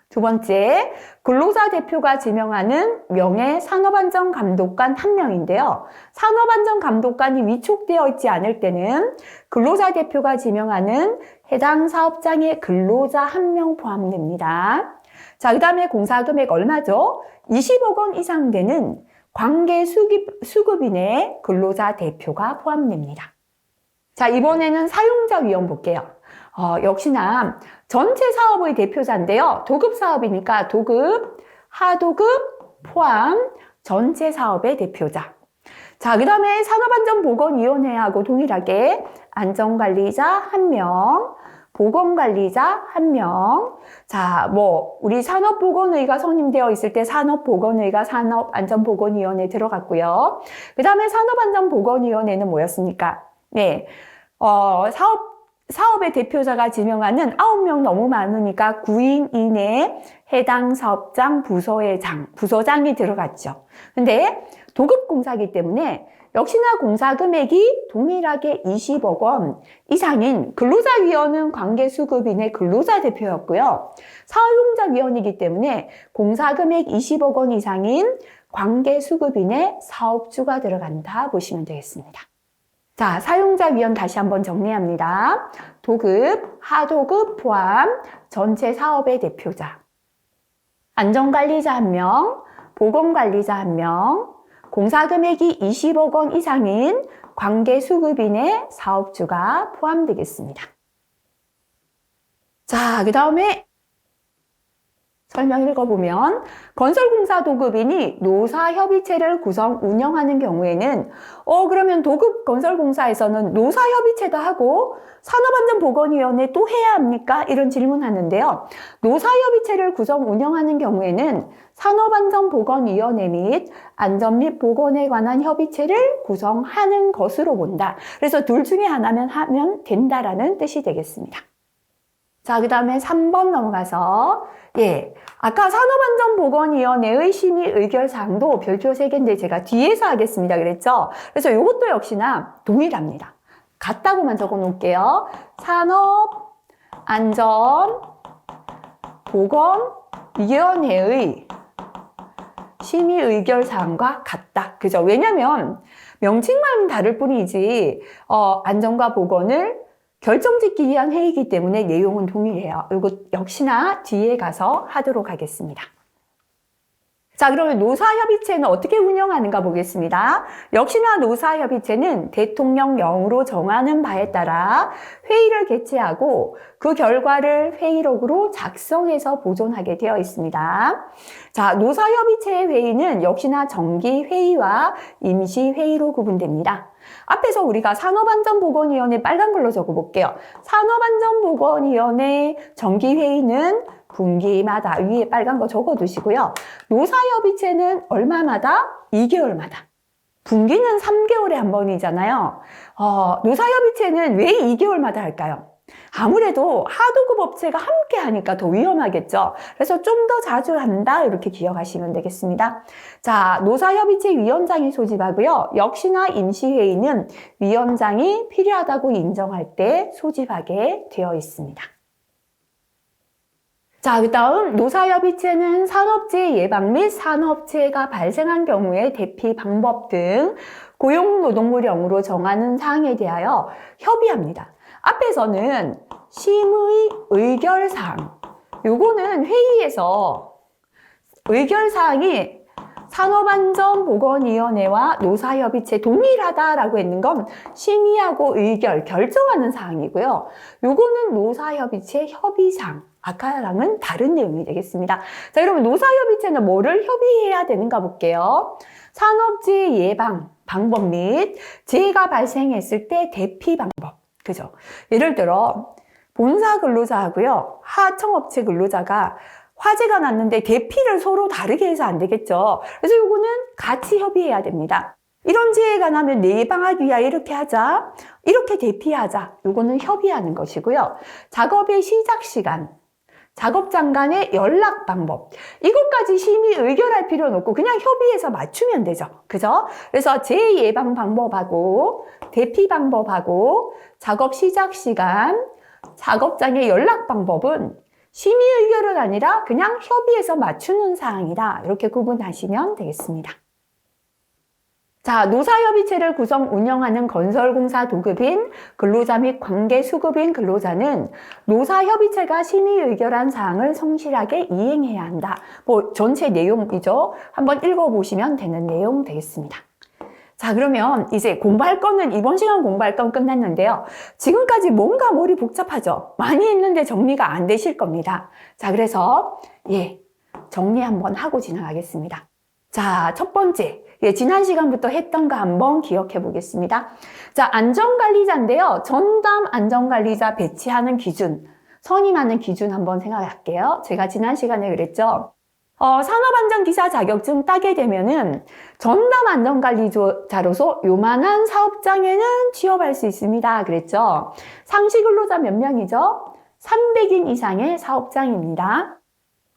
두 번째, 근로자 대표가 지명하는 명예산업안전감독관 한 명인데요. 산업안전감독관이 위촉되어 있지 않을 때는 근로자 대표가 지명하는 해당 사업장의 근로자 한 명 포함됩니다. 자, 그 다음에 공사금액 얼마죠? 20억 원 이상 되는 관계 수급인의 근로자 대표가 포함됩니다. 자, 이번에는 사용자 위원 볼게요. 역시나 전체 사업의 대표자인데요. 도급 사업이니까 도급, 하도급 포함 전체 사업의 대표자. 자, 그 다음에 산업안전보건위원회하고 동일하게 안전관리자 한 명, 보건관리자 한 명. 자, 우리 산업보건의가 선임되어 있을 때 산업보건의가 산업안전보건위원회에 들어갔고요. 그 다음에 산업안전보건위원회는 뭐였습니까? 네, 사업의 대표자가 지명하는 9명 너무 많으니까 9인 이내에 해당 사업장 부서장이 들어갔죠. 근데 도급공사이기 때문에 역시나 공사금액이 동일하게 20억 원 이상인 근로자위원은 관계수급인의 근로자 대표였고요. 사용자위원이기 때문에 공사금액 20억 원 이상인 관계수급인의 사업주가 들어간다 보시면 되겠습니다. 자, 사용자위원 다시 한번 정리합니다. 도급, 하도급 포함 전체 사업의 대표자. 안전관리자 한 명, 보건관리자 한 명, 공사금액이 20억 원 이상인 관계수급인의 사업주가 포함되겠습니다. 자, 그 다음에 설명 읽어보면 건설공사 도급인이 노사협의체를 구성 운영하는 경우에는 그러면 도급 건설공사에서는 노사협의체도 하고 산업안전보건위원회 또 해야 합니까? 이런 질문하는데요. 노사협의체를 구성 운영하는 경우에는 산업안전보건위원회 및 안전 및 보건에 관한 협의체를 구성하는 것으로 본다. 그래서 둘 중에 하나면 하면 된다라는 뜻이 되겠습니다. 자, 그 다음에 3번 넘어가서 아까 산업안전보건위원회의 심의 의결사항도 별표 3개인데 제가 뒤에서 하겠습니다 그랬죠? 그래서 이것도 역시나 동일합니다. 같다고만 적어 놓을게요. 산업안전보건위원회의 심의 의결사항과 같다. 그죠? 왜냐면 명칭만 다를 뿐이지 안전과 보건을 결정짓기 위한 회의이기 때문에 내용은 동일해요. 이거 역시나 뒤에 가서 하도록 하겠습니다. 자, 그러면 노사협의체는 어떻게 운영하는가 보겠습니다. 역시나 노사협의체는 대통령령으로 정하는 바에 따라 회의를 개최하고 그 결과를 회의록으로 작성해서 보존하게 되어 있습니다. 자, 노사협의체의 회의는 역시나 정기회의와 임시회의로 구분됩니다. 앞에서 우리가 산업안전보건위원회 빨간 걸로 적어볼게요. 산업안전보건위원회 정기회의는 분기마다 위에 빨간 거 적어두시고요. 노사협의체는 얼마마다? 2개월마다. 분기는 3개월에 한 번이잖아요. 노사협의체는 왜 2개월마다 할까요? 아무래도 하도급 업체가 함께 하니까 더 위험하겠죠. 그래서 좀 더 자주 한다 이렇게 기억하시면 되겠습니다. 자, 노사협의체 위원장이 소집하고요. 역시나 임시회의는 위원장이 필요하다고 인정할 때 소집하게 되어 있습니다. 자, 그 다음 노사협의체는 산업재해 예방 및 산업재해가 발생한 경우의 대피 방법 등 고용노동부령으로 정하는 사항에 대하여 협의합니다. 앞에서는 심의 의결사항, 요거는 회의에서 의결사항이 산업안전보건위원회와 노사협의체 동일하다라고 했는 건 심의하고 의결, 결정하는 사항이고요. 요거는 노사협의체 협의사항, 아까랑은 다른 내용이 되겠습니다. 자, 그러면 노사협의체는 뭐를 협의해야 되는가 볼게요. 산업재해 예방 방법 및 재해가 발생했을 때 대피 방법. 그죠? 예를 들어 본사 근로자하고요, 하청업체 근로자가 화재가 났는데 대피를 서로 다르게 해서 안 되겠죠. 그래서 요거는 같이 협의해야 됩니다. 이런 재해가 나면 예방하기 위하여 이렇게 하자, 이렇게 대피하자. 요거는 협의하는 것이고요. 작업의 시작 시간, 작업장 간의 연락 방법, 이것까지 심의 의결할 필요는 없고 그냥 협의해서 맞추면 되죠. 그죠? 그래서 재해 예방 방법하고 대피 방법하고 작업 시작 시간, 작업장의 연락 방법은 심의 의결은 아니라 그냥 협의해서 맞추는 사항이다. 이렇게 구분하시면 되겠습니다. 자, 노사협의체를 구성 운영하는 건설공사 도급인 근로자 및 관계수급인 근로자는 노사협의체가 심의 의결한 사항을 성실하게 이행해야 한다. 뭐 전체 내용이죠. 한번 읽어보시면 되는 내용 되겠습니다. 자, 그러면 이제 공부할 거는 이번 시간 공부할 건 끝났는데요. 지금까지 뭔가 머리 복잡하죠? 많이 했는데 정리가 안 되실 겁니다. 자, 그래서 정리 한번 하고 지나가겠습니다. 자, 첫 번째, 지난 시간부터 했던 거 한번 기억해 보겠습니다. 자, 안전관리자인데요. 전담 안전관리자 배치하는 기준, 선임하는 기준 한번 생각할게요. 제가 지난 시간에 그랬죠. 산업안전기사 자격증 따게 되면은 전담 안전관리자로서 요만한 사업장에는 취업할 수 있습니다. 그랬죠. 상시 근로자 몇 명이죠? 300인 이상의 사업장입니다.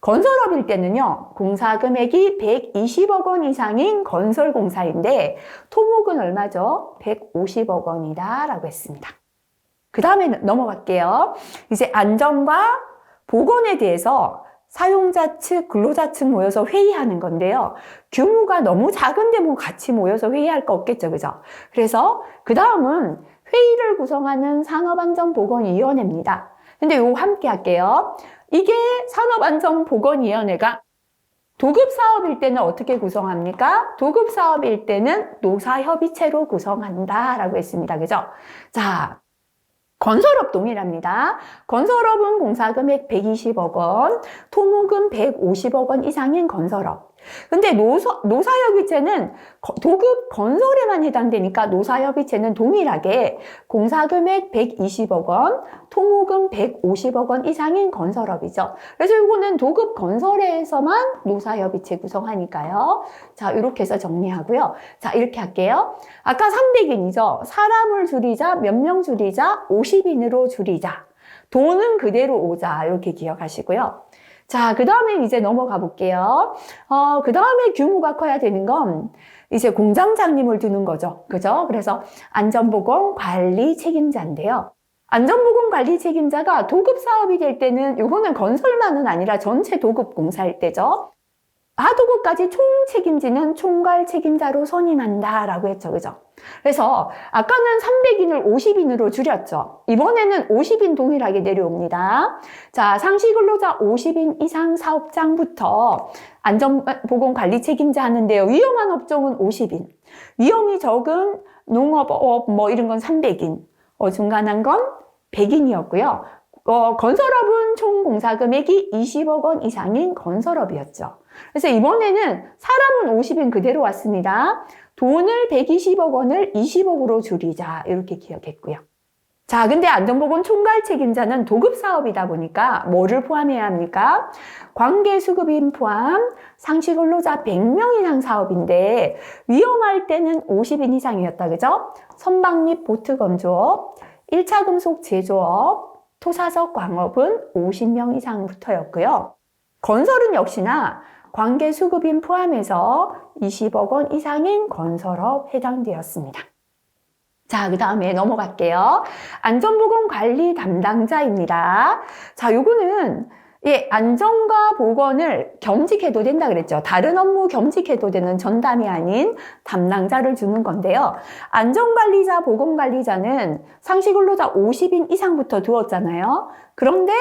건설업일 때는요, 공사 금액이 120억 원 이상인 건설공사인데 토목은 얼마죠? 150억 원이다 라고 했습니다. 그 다음에 넘어갈게요. 이제 안전과 보건에 대해서 사용자 측, 근로자 측 모여서 회의하는 건데요. 규모가 너무 작은데 뭐 같이 모여서 회의할 거 없겠죠, 그죠? 그래서 그 다음은 회의를 구성하는 산업안전보건위원회입니다. 근데 요거 함께 할게요. 이게 산업안전보건위원회가 도급사업일 때는 어떻게 구성합니까? 도급사업일 때는 노사협의체로 구성한다라고 했습니다. 그죠? 자, 건설업 동일합니다. 건설업은 공사금액 120억 원, 토목은 150억 원 이상인 건설업. 근데 노사협의체는 도급 건설에만 해당되니까 노사협의체는 동일하게 공사금액 120억 원, 토목은 150억 원 이상인 건설업이죠. 그래서 이거는 도급 건설에서만 노사협의체 구성하니까요. 자, 이렇게 해서 정리하고요. 자, 이렇게 할게요. 아까 300인이죠. 사람을 줄이자, 몇 명 줄이자, 50인으로 줄이자. 돈은 그대로 오자. 이렇게 기억하시고요. 자, 그 다음에 이제 넘어가 볼게요. 그 다음에 규모가 커야 되는 건 이제 공장장님을 두는 거죠. 그죠? 그래서 안전보건 관리 책임자인데요. 안전보건 관리 책임자가 도급 사업이 될 때는 이거는 건설만은 아니라 전체 도급 공사일 때죠. 하도급까지 총 책임지는 총괄 책임자로 선임한다라고 했죠. 그죠? 그래서 아까는 300인을 50인으로 줄였죠. 이번에는 50인 동일하게 내려옵니다. 자, 상시 근로자 50인 이상 사업장부터 안전보건관리 책임자 하는데요. 위험한 업종은 50인. 위험이 적은 농업업 뭐 이런 건 300인. 중간한 건 100인이었고요. 건설업은 총 공사 금액이 20억 원 이상인 건설업이었죠. 그래서 이번에는 사람은 50인 그대로 왔습니다. 돈을 120억 원을 20억으로 줄이자 이렇게 기억했고요. 자, 근데 안전보건 총괄 책임자는 도급 사업이다 보니까 뭐를 포함해야 합니까? 관계수급인 포함, 상시 근로자 100명 이상 사업인데 위험할 때는 50인 이상이었다. 그죠? 선박립 보트 건조업, 1차 금속 제조업, 토사석 광업은 50명 이상부터였고요. 건설은 역시나 관계수급인 포함해서 20억 원 이상인 건설업 해당되었습니다. 자, 그 다음에 넘어갈게요. 안전보건 관리 담당자입니다. 자, 요거는 예, 안전과 보건을 겸직해도 된다 그랬죠. 다른 업무 겸직해도 되는 전담이 아닌 담당자를 주는 건데요. 안전관리자, 보건관리자는 상시근로자 50인 이상부터 두었잖아요. 그런데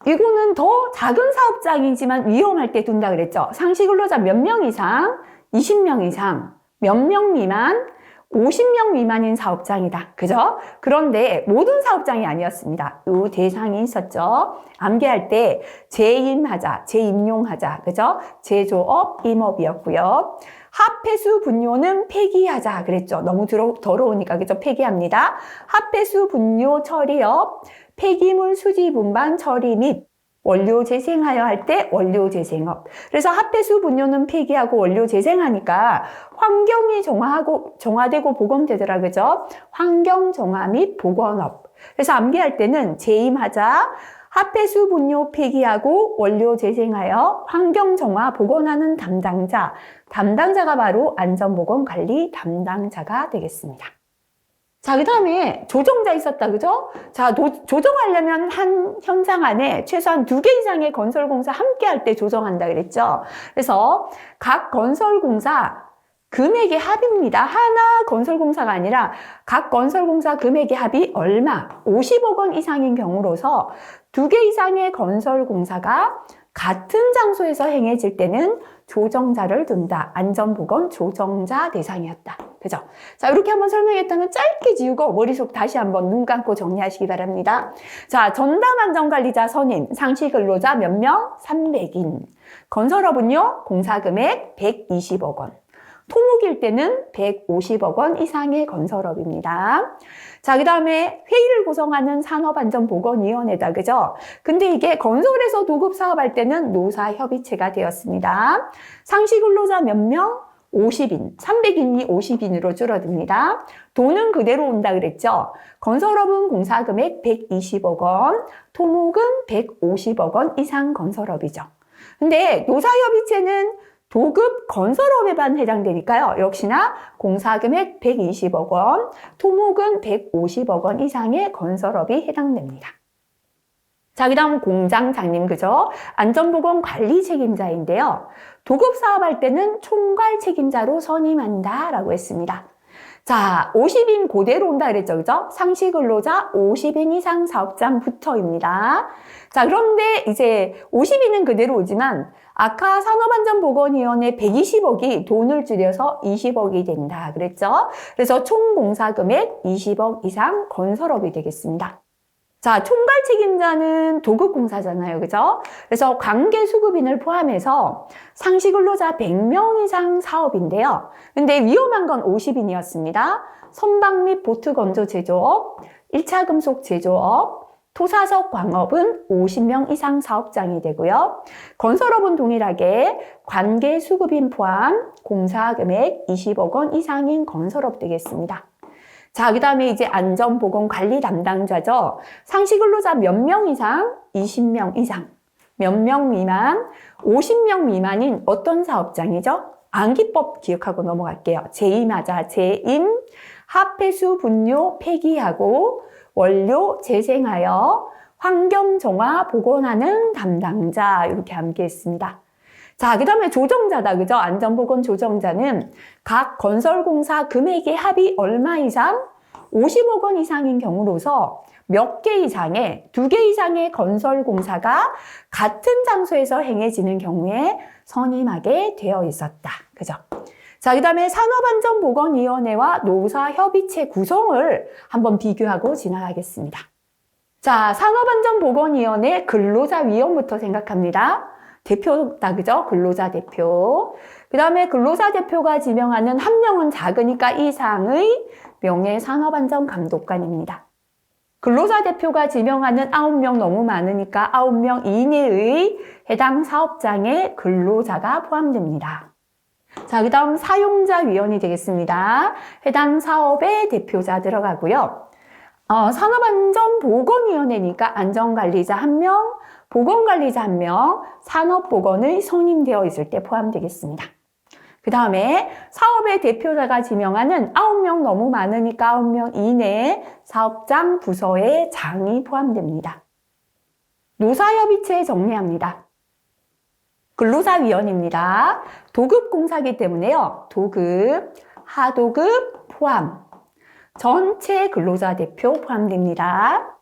이거는 더 작은 사업장이지만 위험할 때 둔다 그랬죠. 상시근로자 몇 명 이상, 20명 이상, 몇 명 미만, 50명 미만인 사업장이다. 그죠? 그런데 모든 사업장이 아니었습니다. 요 대상이 있었죠. 암기할 때 재임하자, 재임용하자. 그죠? 제조업, 임업이었고요. 합폐수 분뇨는 폐기하자 그랬죠. 너무 더러우니까 그죠? 폐기합니다. 합폐수 분뇨 처리업, 폐기물 수지 분반 처리 및 원료 재생하여 할 때 원료 재생업. 그래서 합폐수 분뇨는 폐기하고 원료 재생하니까 환경이 정화되고 복원되더라. 그죠? 환경 정화 및 복원업. 그래서 암기할 때는 재임하자, 합폐수 분뇨 폐기하고 원료 재생하여 환경 정화 복원하는 담당자. 담당자가 바로 안전보건관리 담당자가 되겠습니다. 자, 그 다음에 조정자 있었다, 그죠? 자, 조정하려면 한 현장 안에 최소한 2개 이상의 건설공사 함께 할 때 조정한다 그랬죠? 그래서 각 건설공사 금액의 합입니다. 하나 건설공사가 아니라 각 건설공사 금액의 합이 얼마? 50억 원 이상인 경우로서 2개 이상의 건설공사가 같은 장소에서 행해질 때는 조정자를 둔다. 안전보건 조정자 대상이었다. 그죠? 자, 이렇게 한번 설명했다면 짧게 지우고 머릿속 다시 한번 눈 감고 정리하시기 바랍니다. 자, 전담 안전관리자 선임, 상시근로자 몇 명? 300인. 건설업은요, 공사금액 120억 원. 토목일 때는 150억 원 이상의 건설업입니다. 자, 그 다음에 회의를 구성하는 산업안전보건위원회다, 그죠? 근데 이게 건설에서 도급 사업할 때는 노사협의체가 되었습니다. 상시근로자 몇 명? 50인, 300인이 50인으로 줄어듭니다. 돈은 그대로 온다 그랬죠? 건설업은 공사금액 120억 원, 토목은 150억 원 이상 건설업이죠. 근데 노사협의체는 도급 건설업에만 해당되니까요. 역시나 공사금액 120억 원, 토목은 150억 원 이상의 건설업이 해당됩니다. 자, 그 다음 공장장님, 그죠? 안전보건 관리 책임자인데요. 도급 사업할 때는 총괄 책임자로 선임한다 라고 했습니다. 자, 50인 그대로 온다 그랬죠, 그죠? 상시근로자 50인 이상 사업장부터입니다. 자, 그런데 이제 50인은 그대로 오지만 아까 산업안전보건위원회 120억이 돈을 줄여서 20억이 된다 그랬죠? 그래서 총 공사금액 20억 이상 건설업이 되겠습니다. 자, 총괄 책임자는 도급공사잖아요. 그죠? 그래서 관계수급인을 포함해서 상시근로자 100명 이상 사업인데요. 근데 위험한 건 50인이었습니다. 선박 및 보트 건조 제조업, 1차 금속 제조업, 토사석 광업은 50명 이상 사업장이 되고요. 건설업은 동일하게 관계수급인 포함 공사금액 20억 원 이상인 건설업 되겠습니다. 자, 그 다음에 이제 안전보건관리 담당자죠. 상시근로자 몇 명 이상? 20명 이상. 몇 명 미만? 50명 미만인 어떤 사업장이죠? 암기법 기억하고 넘어갈게요. 재임하자, 재임, 합폐수 분뇨 폐기하고 원료 재생하여 환경정화 복원하는 담당자 이렇게 암기했습니다. 자, 그 다음에 조정자다, 그죠? 안전보건 조정자는 각 건설공사 금액의 합이 얼마 이상? 50억 원 이상인 경우로서 몇 개 이상의, 2개 이상의 건설공사가 같은 장소에서 행해지는 경우에 선임하게 되어 있었다. 그죠? 자, 그 다음에 산업안전보건위원회와 노사협의체 구성을 한번 비교하고 지나가겠습니다. 자, 산업안전보건위원회 근로자위원부터 생각합니다. 대표다, 그죠? 근로자 대표. 그 다음에 근로자 대표가 지명하는 한 명은 작으니까 이상의 명예산업안전감독관입니다. 근로자 대표가 지명하는 9명 너무 많으니까 9명 이내의 해당 사업장에 근로자가 포함됩니다. 자, 그 다음 사용자위원이 되겠습니다. 해당 사업의 대표자 들어가고요. 산업안전보건위원회니까 안전관리자 1명, 보건관리자 1명, 산업보건의 선임되어 있을 때 포함되겠습니다. 그 다음에 사업의 대표자가 지명하는 9명 너무 많으니까 9명 이내에 사업장 부서의 장이 포함됩니다. 노사협의체 정리합니다. 근로자위원입니다. 도급공사기 때문에요. 도급, 하도급 포함, 전체 근로자 대표 포함됩니다.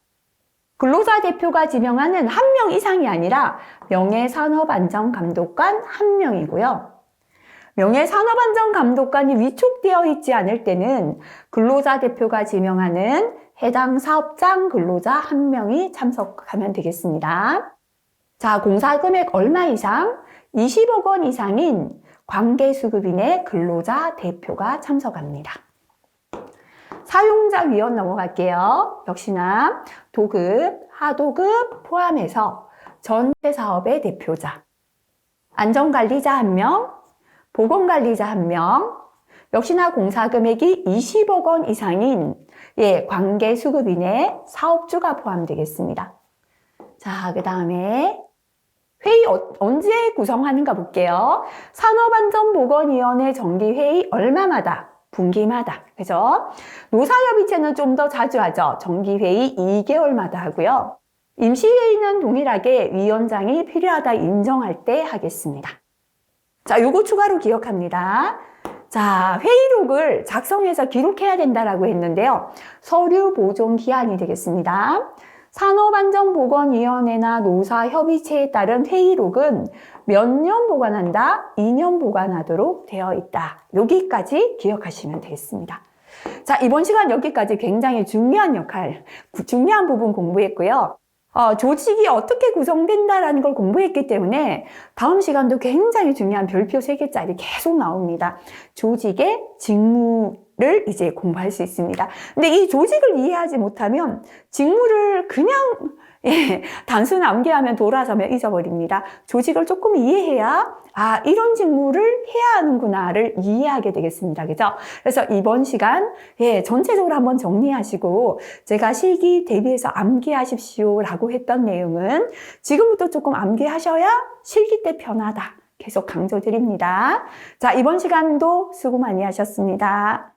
근로자 대표가 지명하는 한 명 이상이 아니라 명예산업안전감독관 한 명이고요. 명예산업안전감독관이 위촉되어 있지 않을 때는 근로자 대표가 지명하는 해당 사업장 근로자 한 명이 참석하면 되겠습니다. 자, 공사금액 얼마 이상? 20억 원 이상인 관계수급인의 근로자 대표가 참석합니다. 사용자위원 넘어갈게요. 역시나 도급, 하도급 포함해서 전체 사업의 대표자, 안전관리자 1명, 보건관리자 1명, 역시나 공사금액이 20억 원 이상인 관계수급인의 사업주가 포함되겠습니다. 자, 그 다음에 회의 언제 구성하는가 볼게요. 산업안전보건위원회 정기회의 얼마마다? 분기마다. 그죠? 노사협의체는 좀 더 자주 하죠. 정기회의 2개월마다 하고요. 임시회의는 동일하게 위원장이 필요하다 인정할 때 하겠습니다. 자, 요거 추가로 기억합니다. 자, 회의록을 작성해서 기록해야 된다라고 했는데요. 서류 보존 기한이 되겠습니다. 산업안전보건위원회나 노사협의체에 따른 회의록은 몇 년 보관한다? 2년 보관하도록 되어 있다. 여기까지 기억하시면 되겠습니다. 자, 이번 시간 여기까지 굉장히 중요한 중요한 부분 공부했고요. 조직이 어떻게 구성된다라는 걸 공부했기 때문에 다음 시간도 굉장히 중요한 별표 3개짜리 계속 나옵니다. 조직의 직무를 이제 공부할 수 있습니다. 근데 이 조직을 이해하지 못하면 직무를 그냥 단순 암기하면 돌아서면 잊어버립니다. 조직을 조금 이해해야 이런 직무를 해야 하는구나를 이해하게 되겠습니다. 그죠? 그래서 이번 시간 전체적으로 한번 정리하시고 제가 실기 대비해서 암기하십시오 라고 했던 내용은 지금부터 조금 암기하셔야 실기 때 편하다. 계속 강조드립니다. 자, 이번 시간도 수고 많이 하셨습니다.